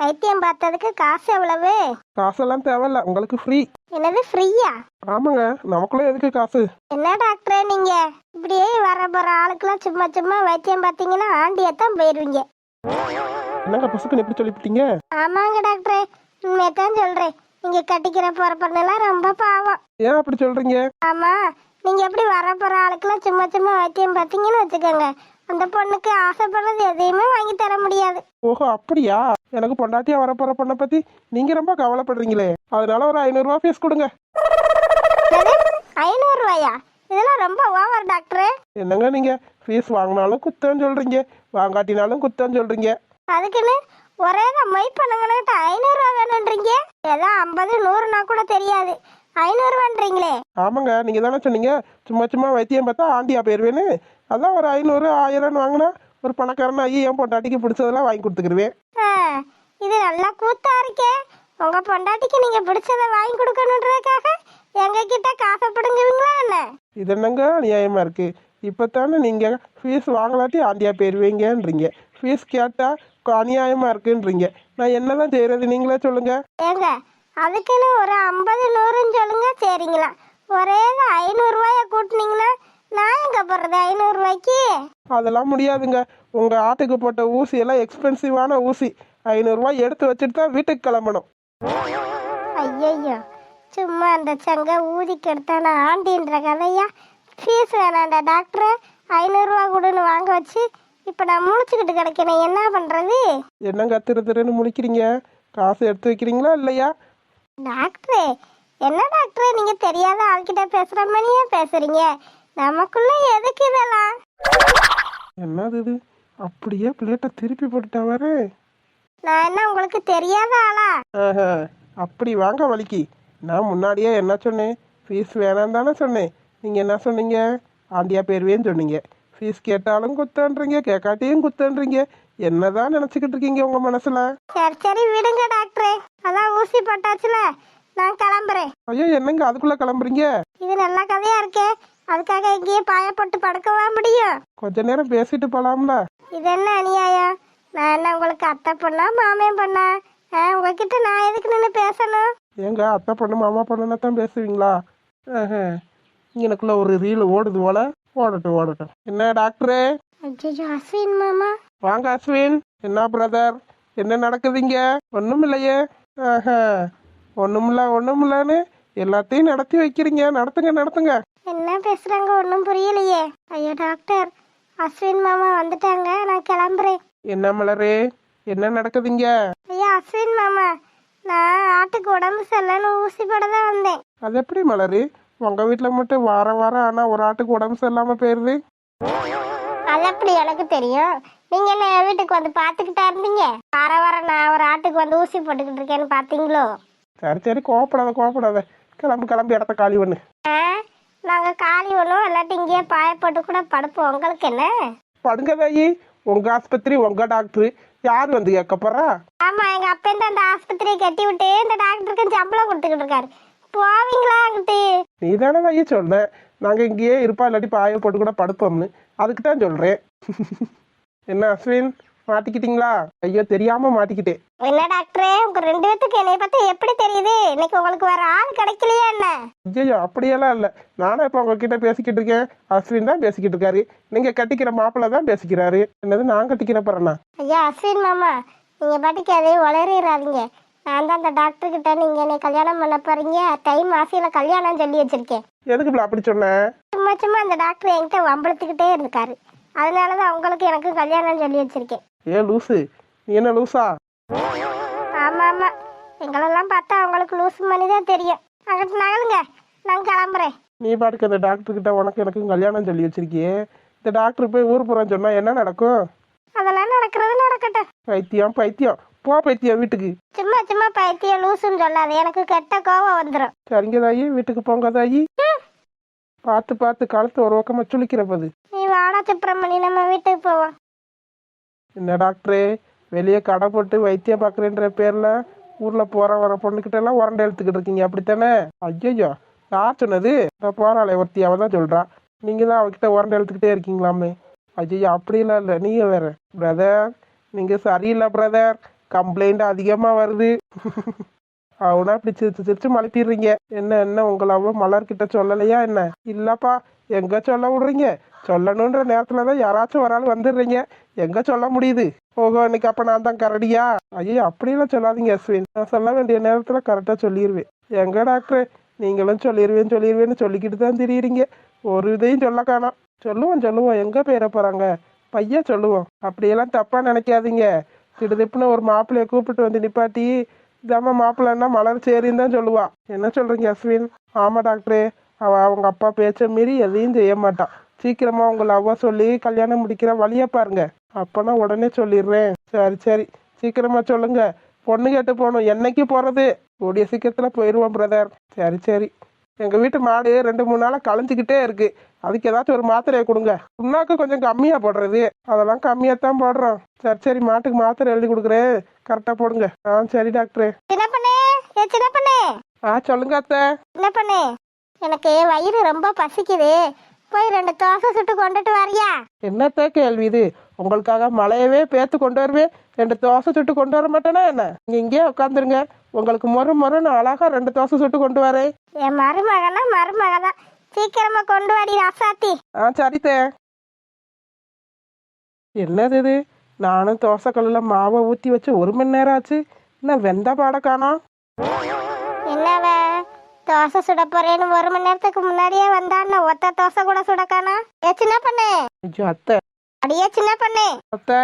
வைத்தியம் பார்த்ததுக்கு காசு எவ்வளவு? காசெல்லாம் தேவையில்ல, உங்களுக்கு ஃப்ரீ. என்னது ஃப்ரீயா? ஆமாங்க, நமக்குள்ள எதுக்கு காசு? என்ன டாக்டரே நீங்க இப்படியே வர போற ஆளுக்கெல்லாம் சும்மா சும்மா வைத்தியம் பார்த்தீங்கன்னா ஆண்டியத்தான் போயிருவீங்க. என்னங்க பசுக்கு எப்படி சொல்லிவிட்டீங்க? ஆமாங்க டாக்டரே, உண்மையத்தான் சொல்றேன். நீங்க கட்டிக்கிற போற பொண்ணெல்லாம் ரொம்ப பாவம். ஏன் அப்படி சொல்றீங்க? ஆமா, நீங்க எப்படி வர போற ஆளுக்கெல்லாம் சும்மா சும்மா வைத்தியம் பார்த்தீங்கன்னு வச்சுக்கோங்க, அந்த பொண்ணுக்கு ஆசைப்படுறது எதையுமே வாங்கி தர முடியாது. ஓஹோ அப்படியா? எனக்கு பொண்டாட்டியா வரப்போற பொண்ணை பத்தி நீங்க ரொம்ப கவலைப்படுறீங்களே, அதனால ஒரு 500 ரூபாய் ஃபீஸ் கொடுங்க. 500 ரூபாயா? இதெல்லாம் ரொம்ப ஓவர் டாக்டர். என்னங்க நீங்க ஃபீஸ் வாங்கினாலும் குத்தம் சொல்றீங்க, வாங்காட்டினாலும் குத்தம் சொல்றீங்க. அதுக்குன்னு ஒரே தான் மொய் பண்ணுங்கன்னு 500 ரூபா வேணும்ன்றீங்க. ஏதோ 50 100னா கூட தெரியாது, 500 ரூபான்றீங்களே. ஆமாங்க, நீங்க தானே சொன்னீங்க சும்மா சும்மா வைத்தியம் பார்த்தா ஆண்டியா போயிருவேன்னு. அதான் ஒரு 500 1000 வாங்கினா ஒரு பணக்காரன் ஐயா என் பொண்டாட்டிக்கு பிடிச்சதெல்லாம் வாங்கி கொடுத்துக்கிருவேன். இது நல்லா கூத்தா இருக்கே. உங்க பொண்டாட்டிக்கு நீங்க பிடிச்சதை வாங்கி கொடுக்கணுன்றதுக்காக எங்க கிட்ட காசை பிடுங்குவீங்களா என்ன? இது என்னங்க நியாயமா இருக்கு? இப்பத்தானே நீங்க ஃபீஸ் வாங்கலாட்டி ஆண்டியா போயிருவீங்கன்றீங்க, ஃபீஸ் கேட்டா அநியாயமா இருக்குன்றீங்க. நான் என்னதான் செய்யறது நீங்களே சொல்லுங்க. ஏங்க அதுக்குன்னு ஒரு 50 100ன்னு சொல்லுங்க சரிங்களா? ஒரே 500 ரூபாய கூட்டினீங்கன்னா நான் எங்க போடுறது 500 ரூபாய்க்கு? அதெல்லாம் முடியாதுங்க. உங்க ஆட்டுக்கு போட்ட ஊசி எல்லாம் எக்ஸ்பென்சிவான ஊசி. 500 ரூபாய் எடுத்து வச்சுட்டு தான் வீட்டுக்கு கிளம்பணும். ஐயோ, சும்மா அந்த சங்க ஊதிக்கு எடுத்தான ஆண்டின்ற கதையா? ஃபீஸ் வேணாண்டா டாக்டர், 500 ரூபா கொடுன்னு வாங்க வச்சு இப்போ நான் முழிச்சுக்கிட்டு கிடைக்கிறேன், என்ன பண்றது? என்னங்க திருன்னு முழிக்கிறீங்க? காசு எடுத்து வைக்கிறீங்களா இல்லையா? டாக்டரே என்ன டாக்டரே, நீங்க தெரியாத ஆள்கிட்ட பேசுற மாதிரியே பேசுறீங்க. நமக்குள்ள எதுக்கு இதெல்லாம்? என்னது இது? அப்படியே பிளேட்டை திருப்பி போட்டுட்டா வர. நான் என்ன உங்களுக்கு தெரியாத ஆளா? அப்படி வாங்க வலிக்கு. நான் முன்னாடியே என்ன சொன்னேன்? ஃபீஸ் வேணாம் தானே சொன்னேன். நீங்கள் என்ன சொன்னீங்க? ஆண்டியா பேருவேன்னு சொன்னீங்க. ஃபீஸ் கேட்டாலும் குத்தன்றீங்க, கேட்காட்டியும் குத்தன்றீங்க. என்னதான் நினச்சிக்கிட்டு இருக்கீங்க உங்கள் மனசில்? சரி சரி விடுங்க டாக்டரே, அதான் ஊசி போட்டாச்சுல, நான் கிளம்புறேன். ஐயோ என்னங்க அதுக்குள்ளே கிளம்புறீங்க? இது நல்ல கதையா இருக்கே, அதுக்காக எங்கேயே பாயப்பட்டு படுக்கவா முடியும்? கொஞ்ச நேரம் பேசிட்டு போலாம்ல. இது என்ன அநியாயம்? நான் என்ன உங்களுக்கு அத்தை பொண்ணா மாமன் பொண்ணா? உங்ககிட்ட நான் எதுக்கு நின்று பேசணும்? ஏங்க அத்தை பொண்ணு மாமா பொண்ணுன்னா தான் பேசுவீங்களா? எனக்குள்ள ஒரு ரீல் ஓடுது போல. ஓடட்டும். என்ன டாக்டரே? ஐயோ அஸ்வின் மாமா. வாங்க அஸ்வின். என்ன பிரதர், என்ன நடக்குதுங்க? ஒன்றும் இல்லையே. ஒண்ணுமில்லன்னு எல்லாத்தையும் நடத்தி வைக்கிறீங்க. நடத்துங்க. என்ன பேசுறாங்க ஒன்றும் புரியலையே. ஐயோ டாக்டர், அஸ்வின் மாமா வந்துட்டாங்க, நான் கிளம்புறேன். என்ன மலரே, என்ன நடக்குதுங்க? ஐயா அஸ்வின் மாமா, நான் ஆட்டுக்கு உடம்பு சரியில்லைன்னு ஊசி போட தான் வந்தேன். அது எப்படி மலரு? உங்க வீட்டுல மட்டும் வாரம் ஆனா ஒரு ஆட்டுக்கு உடம்பு சரியில்லாம போயிருது. அது எப்படி எனக்கு தெரியும்? நீங்க என்ன வீட்டுக்கு வந்து பாத்துக்கிட்டா இருந்தீங்க? வாரம் நான் ஒரு ஆட்டுக்கு வந்து ஊசி போட்டுக்கிட்டு இருக்கேன்னு பாத்தீங்களோ? சரி கோவப்படாத. கிளம்பு இடத்த காலி பண்ணு. நாங்க காலி ஒண்ணும் இல்லாட்டி இங்கேயே பாய போட்டு கூட படுப்போம், உங்களுக்கு என்ன? படுங்க தாயி, உங்க ஆஸ்பத்திரி உங்க டாக்டர், யார் வந்து கேட்க போறா? ஆமா, எங்க அப்பா அந்த ஆஸ்பத்திரியை கட்டி விட்டு இந்த டாக்டருக்கு சம்பளம் கொடுத்துக்கிட்டு இருக்காரு. போவீங்களா அங்கிட்டு? நீ தானே தாயி சொன்ன நாங்க இங்கேயே இருப்பா இல்லாட்டி பாய போட்டு கூட படுப்போம்னு, அதுக்கு தான் சொல்றேன். என்ன அஸ்வின், மாட்டிக்கிட்டீங்களா? ஐயோ தெரியாம மாட்டிக்கிட்டேன். என்ன டாக்டரே, உங்க 2 பேத்துக்கு என்னைய பத்தி எப்படி தெரியுது? இன்னைக்கு உங்களுக்கு வேற ஆள் கிடைக்கலையா என்ன? ஐயோ அப்படியெல்லாம் இல்ல, நானும் இப்ப உங்ககிட்ட பேசிக்கிட்டு இருக்கேன், அஸ்வின் தான் பேசிக்கிட்டு இருக்காரு. நீங்க கட்டிக்கிற மாப்பிள்ள தான் பேசிக்கிறாரு. என்னது நான் கட்டிக்கிற போறேன்னா? ஐயா அஸ்வின் மாமா, நீங்க பாட்டுக்கு எதையும் வளரிடாதீங்க. நான் தான் அந்த டாக்டர் கிட்ட நீங்க என்னை கல்யாணம் பண்ண போறீங்க, டைம் ஆசையில கல்யாணம் சொல்லி வச்சிருக்கேன். எதுக்கு அப்படி சொன்ன? சும்மா அந்த டாக்டர் என்கிட்ட வம்பளத்துக்கிட்டே இருக்காரு, அதனாலதான் உங்களுக்கு எனக்கு கல்யாணம் சொல்லி வச்சிருக்கேன். ஏ லூசு, நீ என்ன லூசா? ஆமா எங்களெல்லாம் பார்த்தா அவங்களுக்கு லூசு மணி தான் தெரியும். அங்கிட்டு நகலுங்க, நான் கிளம்புறேன். நீ பாட்டுக்கு அந்த டாக்டர் கிட்ட உனக்கு எனக்கு கல்யாணம் சொல்லி வச்சிருக்கியே, இந்த டாக்டர் போய் ஊர் போறான்னு சொன்னா என்ன நடக்கும்? அதெல்லாம் நடக்கிறது நடக்கட்டும். பைத்தியம் போ பைத்தியம் வீட்டுக்கு. சும்மா பைத்தியம் லூசுன்னு சொல்லாது, எனக்கு கெட்ட கோவம் வந்துடும். சரிங்க தாயி, வீட்டுக்கு போங்க தாயி. பார்த்து கழுத்து ஒரு பக்கமா சுளிக்கிற போது. நீ வாடா சுப்பிரமணி, நம்ம வீட்டுக்கு போவோம். என்ன டாக்டரே, வெளியே கடை போட்டு வைத்தியம் பார்க்குறேன்ற பேர்ல ஊரில் போகிற வர பொண்ணுக்கிட்ட எல்லாம் உரண்டை எடுத்துக்கிட்டு இருக்கீங்க அப்படித்தானே? ஐயோ, யார் சொன்னது? நான் போகிறாளே ஒருத்தி, அவள் தான் சொல்கிறான். நீங்கள் தான் அவகிட்ட உரண்டை எடுத்துக்கிட்டே இருக்கீங்களாமே. ஐயோ, அப்படிலாம் இல்லை, நீங்கள் வேற. பிரதர், நீங்கள் சரியில்லை பிரதர், கம்ப்ளைண்ட் அதிகமாக வருது. அவனா இப்படி சிரிச்சு சிரிச்சு மழுப்பிடுறீங்க. என்ன என்ன உங்களை அவ மலர்கிட்ட சொல்லலையா என்ன? இல்லப்பா, எங்க சொல்ல விடுறீங்க? சொல்லணுன்ற நேரத்துல தான் யாராச்சும் ஒரு ஆள் வந்துடுறீங்க. எங்க சொல்ல முடியுது? ஓஹோ, இன்னைக்கு அப்ப நான் தான் கரடியா? ஐயோ, அப்படியெல்லாம் சொல்லாதீங்க அஸ்வின். நான் சொல்ல வேண்டிய நேரத்துல கரெக்டா சொல்லிடுவேன். எங்க டாக்டர், நீங்களும் சொல்லிடுவேன்னு சொல்லிக்கிட்டு தான் திரியுறீங்க. ஒரு இதையும் சொல்ல காணோம். சொல்லுவோம், எங்க போயிட போறாங்க? பையன் சொல்லுவோம். அப்படியெல்லாம் தப்பா நினைக்காதீங்க. திடுதிப்புன்னு ஒரு மாப்பிள்ளைய கூப்பிட்டு வந்து நிப்பாட்டி இதாம்மா மாப்பிள்ளைன்னா மலர் சரின்னு தான் சொல்லுவா. என்ன சொல்றீங்க அஸ்வின்? ஆமா டாக்டரே, அவங்க அப்பா பேச்ச மீறி எதையும் செய்ய மாட்டான். சீக்கிரமா உங்களை அவ்வா சொல்லி கல்யாணம் முடிக்கிற வழியை பாருங்க. அப்பனா உடனே சொல்லிடுறேன். சரி, சீக்கிரமா சொல்லுங்க. பொண்ணு கேட்டு போகணும். என்னைக்கு போறது? கூடிய சீக்கிரத்துல போயிடுவோம் பிரதர். சரி. எங்க வீட்டு மாடு 2-3 நாளா களைஞ்சிக்கிட்டே இருக்கு. அதுக்கு ஏதாச்சும் ஒரு மாத்திரையை கொடுங்க. புண்ணாக்கு கொஞ்சம் கம்மியா போடுறது, அதெல்லாம் கம்மியா தான் போடுறோம். சரி, மாட்டுக்கு மாத்திரை எழுதி கொடுக்குறேன், கரெக்டா போடுங்க. சரி டாக்டரே. சின்ன பண்ணே. சொல்லுங்க அத்தை. சின்ன பண்ணே, எனக்கு வயிறு ரொம்ப பசிக்குது, போய் 2 தோசை சுட்டு கொண்டுட்டு வரியா? என்னத்த கேள்வி இது? உங்களுக்காக மழையவே பேத்து கொண்டு வருவேன், 2 தோசை சுட்டு கொண்டு வர மாட்டேனா என்ன? நீங்க இங்கேயே உட்காந்துருங்க, உங்களுக்கு முறை அழகா 2 தோசை சுட்டு கொண்டு வரேன். என் மருமகதான், சீக்கிரமா கொண்டு வாடி ராசாத்தி. சரித்தே. என்னது இது? நானும் தோசை கல்லுல மாவை ஊற்றி வச்சு 1 மணி நேரம் ஆச்சு, இன்னும் வெந்த பாட காணோம். என்னவ தோசை சுட போறேன்னு 1 மணி நேரத்துக்கு முன்னாடியே வந்தான்னு ஒத்த தோசை கூட சுடக்கானா? சின்ன பண்ணே. ஐயோ அத்தை. அடியே சின்ன பண்ணே. அத்தை.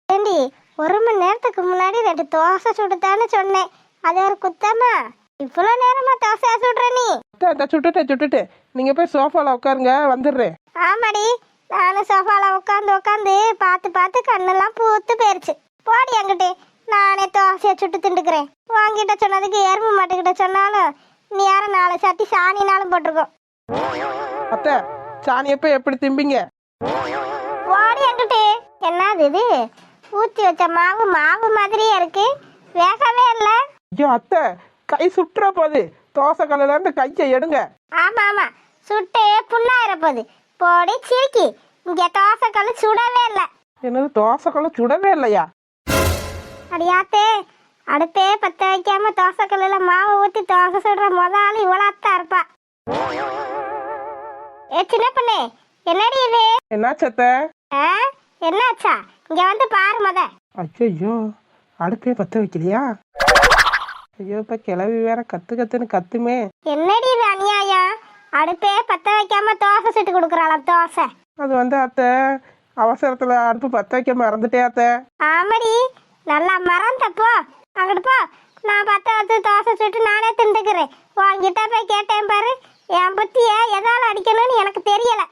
ஏண்டி, 1 மணி நேரத்துக்கு முன்னாடி 2 தோசை சுடுதான்னு சொன்னேன், அது ஒரு குத்தமா? இவ்வளவு நேரமா தோசையா சுடுற நீ? அத்தை சுட்டுட்டேன். நீங்க போய் சோஃபால உட்காருங்க, வந்துடுறேன். ஆமாடி, நானும் சோஃபால உட்காந்து பார்த்து கண்ணெல்லாம் பூத்து போயிருச்சு. போடி அங்கிட்டு, நானே தோசையை சுட்டு திண்டுக்கிறேன். வாங்கிட்ட சொன்னதுக்கு எறும்பு மாட்டுக்கிட்ட சொன்னாலும் நீ யாரும் 4 சட்டி சாணினாலும் போட்டிருக்கோம். அத்தை, சாணி எப்ப எப்படி திம்பிங்க? போடி அங்கிட்டு. என்னது இது? ஊற்றி வச்ச மாவு மாதிரியே இருக்கு, வேகவே இல்லை. ஐயோ அத்தை, கை சுட்டுற போது, தோசை கல்லுல இருந்து கையை எடுங்க. ஆமா, சுட்டு புண்ணாயிர போகுது. போடி சிரிக்கி, இங்க தோசை கல்லு சுடவே இல்லை. என்னது, தோசை கல்லு சுடவே இல்லையா? அடியாத்தே, அடுப்பே பத்த வைக்காம தோசை கல்லுல மாவு ஊத்தி தோசை சுடுற முதலாளி இவ்வளோத்தான் இருப்பா. சின்ன பண்ணே, என்னடி இது? என்னாச்சு அத்தை? என்னாச்சா? இங்க வந்து பாரு முத. ஐயோ, அடுப்பே பத்த வைக்கலையா? ஐயோ, இப்ப கிளவி வேற கத்துன்னு கத்துமே. என்னடி இது அநியாயம்? அடுப்பே பத்த வைக்காம தோசை சுட்டு கொடுக்குறாளாம் தோசை. அது வந்து அத்தை, அவசரத்துல அடுப்பு பத்த வைக்க மறந்துட்டே அத்தை. ஆமாடி, நல்லா மறந்தப்போ அங்கிட்டு போ. நான் பத்த வச்சு தோசை சுட்டு நானே திண்டுக்கிறேன். உன்கிட்ட போய் கேட்டேன் பாரு, என் புத்திய எதால அடிக்கணும்னு எனக்கு தெரியல.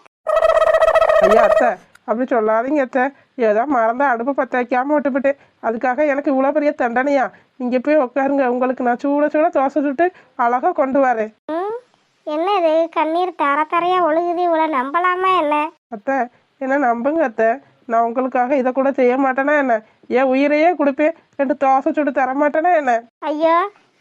ஐயா அத்தை, அப்படி சொல்லாதீங்க அத்தை. ஏதோ மறந்தா அடுப்பு பத்த வைக்காம விட்டுவிட்டு, அதுக்காக எனக்கு இவ்வளோ பெரிய தண்டனையா? நீங்க போய் உட்காருங்க, உங்களுக்கு நான் சூட தோசை சுட்டு அழகா கொண்டு வரேன். என்ன இது, கண்ணீர் தரையா ஒழுகுது, இவ்வளவு நம்பலாமா என்ன? அத்தை, என்ன நம்புங்க அத்தை, நான் உங்களுக்காக இதை கூட செய்ய மாட்டேனா என்ன? என் உயிரையே கொடுப்பேன், 2 தோசை சுட்டு தர மாட்டேனா என்ன? ஐயோ,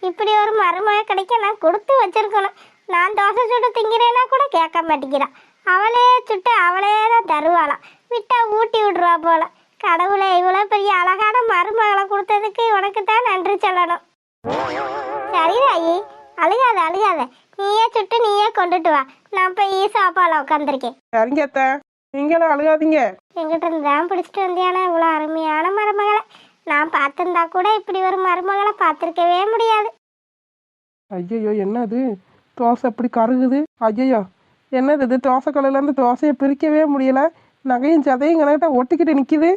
இப்படி ஒரு மருமக கிடைக்க நான் கொடுத்து வச்சிருக்கணும். நான் தோசை சுட்டு திங்கிறேன்னா கூட கேட்க மாட்டேங்கிறான். அவளே சுட்டு அவளே தான் தருவாளாம், விட்டா ஊட்டி விடுறா போல. கடவுளே, இவ்வளோ பெரிய அழகான மருமகளை கொடுத்ததுக்கு உனக்கு தான் நன்றி சொல்லணும். சரி ராயி, அழுகாத, நீயே சுட்டு நீயே கொண்டுட்டு வா. நான் போய் சோப்பால உட்காந்துருக்கேன். சரிங்க அத்தை, நீங்களும் அழுகாதீங்க. எங்கிட்ட இருந்து தான் பிடிச்சிட்டு வந்தியானா இவ்வளோ அருமையான மருமகளை? நான் பார்த்துருந்தா கூட இப்படி ஒரு மருமகளை பார்த்துருக்கவே முடியாது. ஐயோ, என்னது தோசை அப்படி கருகுது? ஐயோ, என்னது இது? தோசை கல்லுல இருந்து தோசையை பிரிக்கவே முடியல, நகையும் சதையும் கணக்கிட்ட ஒட்டிக்கிட்டு நிக்குது.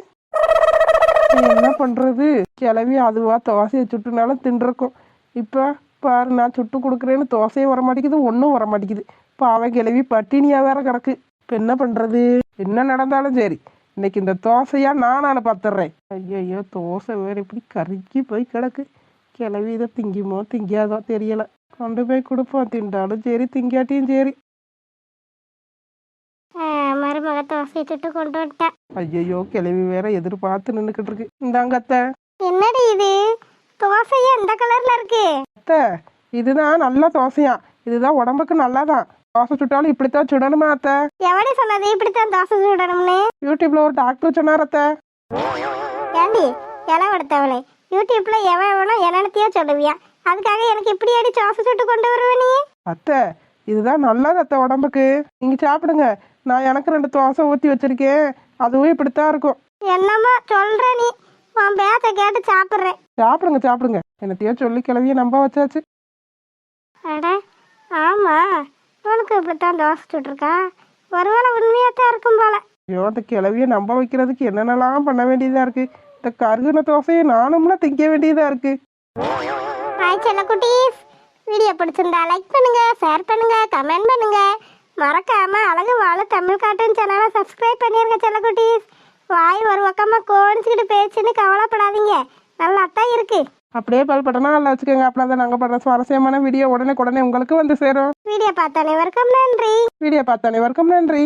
என்ன பண்றது? கிளவி அதுவா தோசையை சுட்டுனாலும் தின்றுருக்கும். இப்ப பாரு, நான் சுட்டு கொடுக்குறேன்னு தோசையும் வர மாட்டேங்குது, ஒன்றும் வர மாட்டேங்குது. பாவம் கிளவி பட்டினியா வேற கிடக்கு. இப்போ என்ன பண்றது? என்ன நடந்தாலும் சரி, இன்னைக்கு இந்த தோசையா நான் பார்த்துடுறேன். ஐயோ, தோசை வேற இப்படி கருக்கி போய் கிடக்கு. கிளவி இதை திங்குமோ திங்காதோ தெரியல. கொண்டு போய் கொடுப்போம், திண்டாலும் சரி திங்காட்டியும் சரி. மருமக தோசையை சுட்டு கொண்டு வந்துட்டேன். ஐயோ, கிளவி வேற எதிர்பார்த்து நின்றுக்கிட்டு இருக்கு. இந்தாங்க அத்தை. என்னடி இது, தோசையே இந்த கலர்ல இருக்கு. அத்தை இதுதான் நல்ல தோசையா, இதுதான் உடம்புக்கு நல்லாதான். தோசை சுட்டாலும் இப்படித்தான் சுடணுமா அத்தை? எவடி சொன்னது இப்படித்தான் தோசை சுடணும்னு? யூடியூப்ல ஒரு டாக்டர் சொன்னார் அத்தை. ஏண்டி இளவெடுத்தவளே, யூடியூப்ல எவன் எவனோ என்னென்னத்தையோ சொல்லுவியா, அதுக்காக எனக்கு இப்படி அடி தோசை சுட்டு கொண்டு வருவ நீ? அத்தை இதுதான் நல்லது அத்தை உடம்புக்கு, நீங்க சாப்பிடுங்க. நான் எனக்கு 2 தோசை ஊற்றி வச்சிருக்கேன், அதுவும் இப்படித்தான் இருக்கும். என்னம்மா சொல்ற நீ? உன் பேச்ச கேட்டு சாப்பிட்றேன். சாப்பிடுங்க சாப்பிடுங்க, என்னத்தையோ சொல்லி கிளவிய நம்ப வச்சாச்சு. அட ஆமா, உனக்கு இப்படித்தான் தோசை சுட்டுருக்கா? ஒருவேளை உண்மையாத்தான் இருக்கும் போல. ஐயோ அந்த கிளவிய நம்ப வைக்கிறதுக்கு என்னென்னலாம் பண்ண வேண்டியதா இருக்கு. இந்த கருகுன தோசையை நானும்லாம் திங்க வேண்டியதா இருக்கு. ஹாய் செல்ல குட்டீஸ், வீடியோ பிடிச்சிருந்தா லைக் பண்ணுங்க, ஷேர் பண்ணுங்க, கமெண்ட் பண்ணுங்க. மறக்காம அழகு வாழ தமிழ் கார்ட்டூன் சேனலை சப்ஸ்கிரைப் பண்ணிருங்க செல்ல குட்டீஸ். வாய் ஒரு பக்கமா கோணிச்சுக்கிட்டு பேச்சுன்னு கவலைப்படாதீங்க, நல்லாத்தான் இருக்கு. அப்படியே பல் பட்டனா நல்லா வச்சுக்கோங்க, அப்படின்னா நாங்கள் படுற சுவாரஸ்யமான வீடியோ உடனே உங்களுக்கு வந்து சேரும். வீடியோ பார்த்த அனைவருக்கும் நன்றி. வீடியோ பார்த்த அனைவருக்கும் நன்றி.